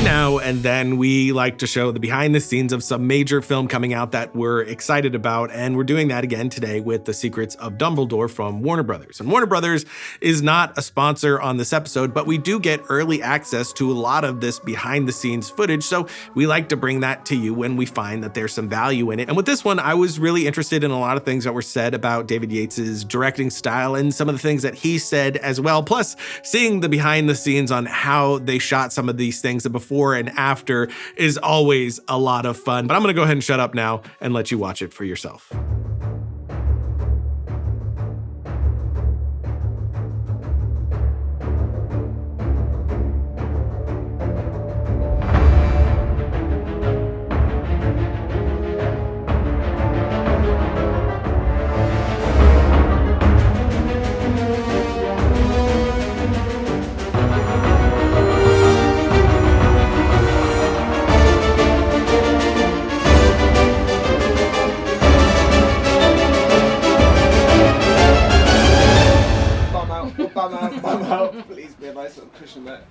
Every now and then we like to show the behind the scenes of some major film coming out that we're excited about, and we're doing that again today with The Secrets of Dumbledore from Warner Brothers. And Warner Brothers is not a sponsor on this episode, but we do get early access to a lot of this behind the scenes footage, so we like to bring that to you when we find that there's some value in it. And with this one, I was really interested in a lot of things that were said about David Yates's directing style and some of the things that he said as well, plus seeing the behind the scenes on how they shot some of these things before and after is always a lot of fun. But I'm gonna go ahead and shut up now and let you watch it for yourself. Please be a nice little cushion there.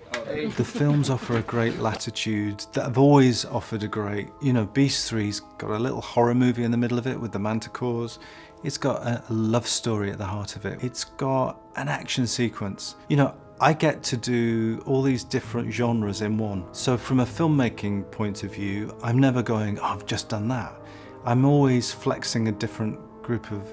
The films offer a great latitude that have always offered a great, Beast 3's got a little horror movie in the middle of it with the manticores. It's got a love story at the heart of it. It's got an action sequence. I get to do all these different genres in one. So from a filmmaking point of view, I'm never going, I've just done that. I'm always flexing a different group of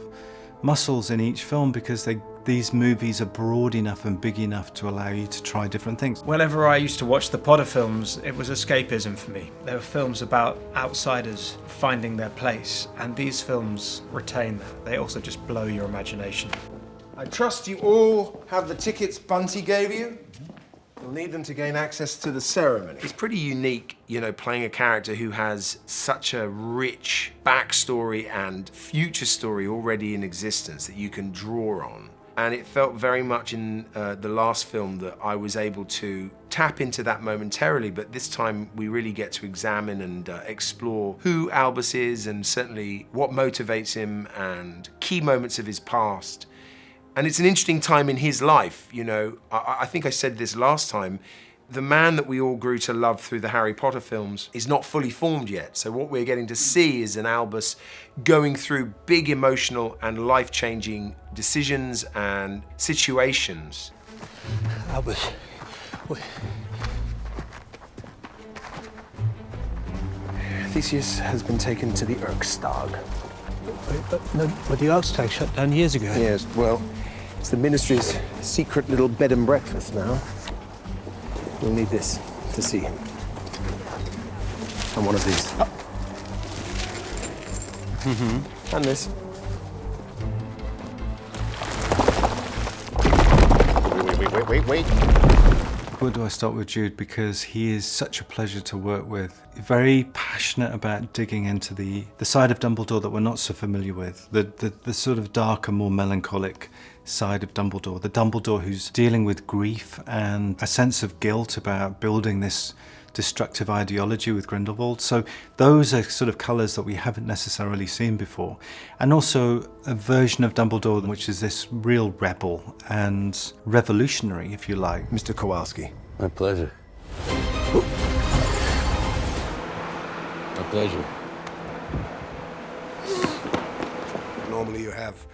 muscles in each film because these movies are broad enough and big enough to allow you to try different things. Whenever I used to watch the Potter films, it was escapism for me. They were films about outsiders finding their place, and these films retain that. They also just blow your imagination. I trust you all have the tickets Bunty gave you. You'll need them to gain access to the ceremony. It's pretty unique, playing a character who has such a rich backstory and future story already in existence that you can draw on. And it felt very much in the last film that I was able to tap into that momentarily, but this time we really get to examine and explore who Albus is and certainly what motivates him and key moments of his past. And it's an interesting time in his life, I think I said this last time, the man that we all grew to love through the Harry Potter films is not fully formed yet. So what we're getting to see is an Albus going through big emotional and life-changing decisions and situations. Albus, wait. Theseus has been taken to the Erkstag. But the Erkstag shut down years ago. Yes, well, it's the Ministry's secret little bed and breakfast now. You'll need this to see him. And one of these. Mm-hmm. And this. Wait. Where do I start with Jude? Because he is such a pleasure to work with. Very passionate about digging into the side of Dumbledore that we're not so familiar with. The sort of darker, more melancholic side of Dumbledore. The Dumbledore who's dealing with grief and a sense of guilt about building this destructive ideology with Grindelwald. So those are sort of colours that we haven't necessarily seen before. And also a version of Dumbledore which is this real rebel and revolutionary, if you like. Mr. Kowalski. My pleasure. My pleasure. Normally you have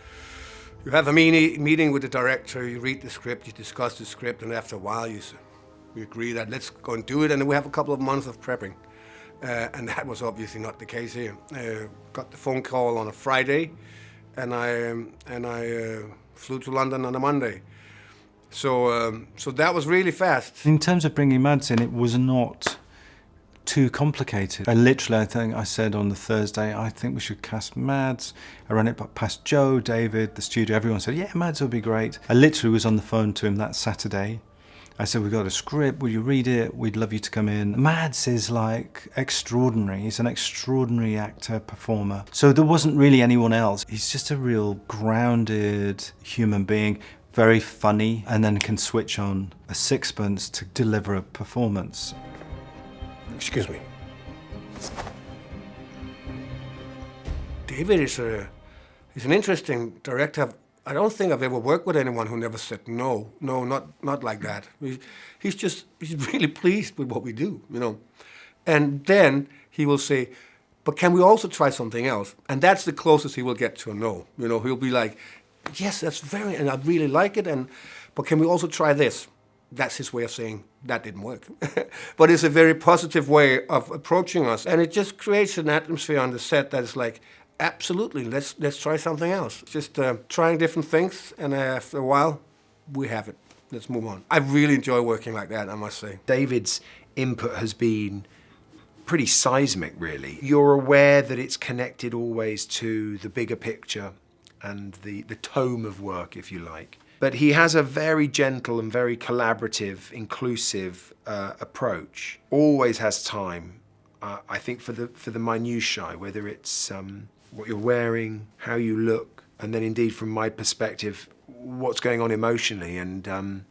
a meeting with the director, you read the script, you discuss the script, and after a while we agree that let's go and do it, and then we have a couple of months of prepping. And that was obviously not the case here. Got the phone call on a Friday, and I flew to London on a Monday. So that was really fast. In terms of bringing Mads in, it was not too complicated. I think I said on the Thursday, I think we should cast Mads. I ran it past Joe, David, the studio. Everyone said, yeah, Mads would be great. I literally was on the phone to him that Saturday. I said, we've got a script, will you read it? We'd love you to come in. Mads is like extraordinary. He's an extraordinary actor, performer. So there wasn't really anyone else. He's just a real grounded human being, very funny, and then can switch on a sixpence to deliver a performance. Excuse me. David is an interesting director. I don't think I've ever worked with anyone who never said no. No, not like that. He's really pleased with what we do, you know. And then he will say, but can we also try something else? And that's the closest he will get to a no. You know, he'll be like, yes, that's and I really like it, but can we also try this? That's his way of saying, that didn't work. But it's a very positive way of approaching us. And it just creates an atmosphere on the set that is like, absolutely, let's try something else. Just trying different things, and after a while, we have it. Let's move on. I really enjoy working like that, I must say. David's input has been pretty seismic, really. You're aware that it's connected always to the bigger picture and the tome of work, if you like. But he has a very gentle and very collaborative, inclusive approach. Always has time, I think, for the minutiae, whether it's what you're wearing, how you look, and then indeed, from my perspective, what's going on emotionally. And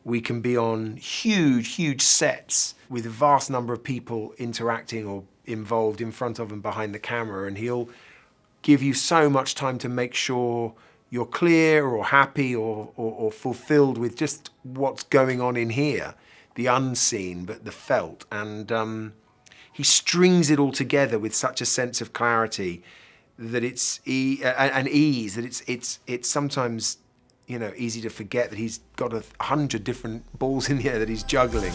we can be on huge sets with a vast number of people interacting or involved in front of and behind the camera, and he'll give you so much time to make sure you're clear or happy or fulfilled with just what's going on in here, the unseen but the felt. And he strings it all together with such a sense of clarity that it's and ease that it's sometimes, you know, easy to forget that he's got 100 different balls in the air that he's juggling.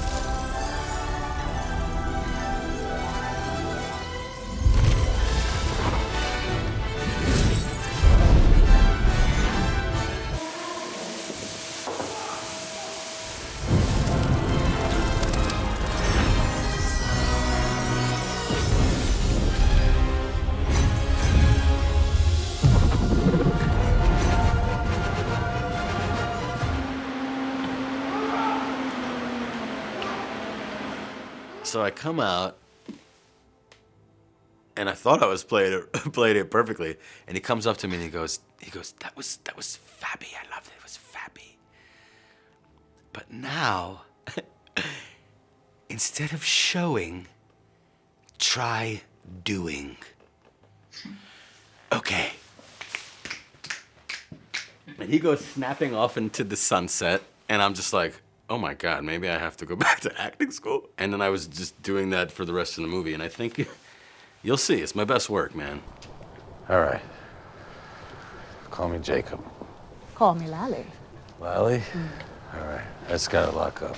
So I come out, and I thought I was playing it perfectly. And he comes up to me and he goes, that was fabby. I loved it. It was fabby. But now, instead of showing, try doing. Okay. And he goes snapping off into the sunset, and I'm just like, oh my God, maybe I have to go back to acting school. And then I was just doing that for the rest of the movie, and I think you'll see, it's my best work, man. All right. Call me Jacob. Call me Lally. Lally? All right, that's gotta lock up.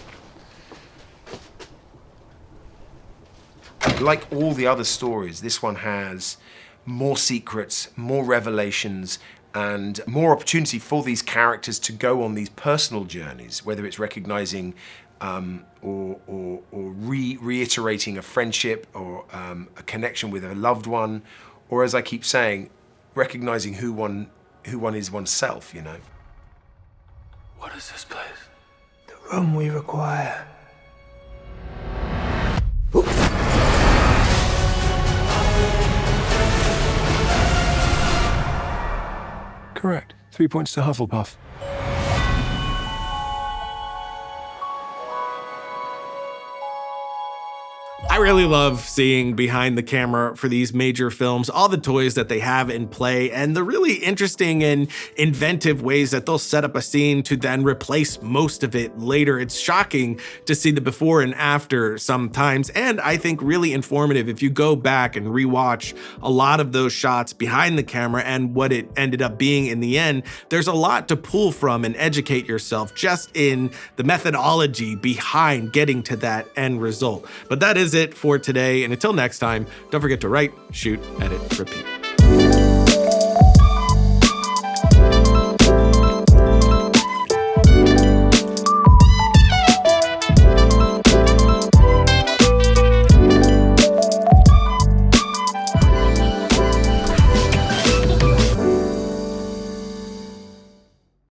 Like all the other stories, this one has more secrets, more revelations, and more opportunity for these characters to go on these personal journeys, whether it's recognizing or reiterating a friendship or a connection with a loved one, or, as I keep saying, recognizing who one is oneself, you know. What is this place? The room we require. Correct. 3 points to Hufflepuff. I really love seeing behind the camera for these major films, all the toys that they have in play and the really interesting and inventive ways that they'll set up a scene to then replace most of it later. It's shocking to see the before and after sometimes, and I think really informative if you go back and rewatch a lot of those shots behind the camera and what it ended up being in the end. There's a lot to pull from and educate yourself just in the methodology behind getting to that end result. But that is it for today, and until next time, don't forget to write, shoot, edit, repeat.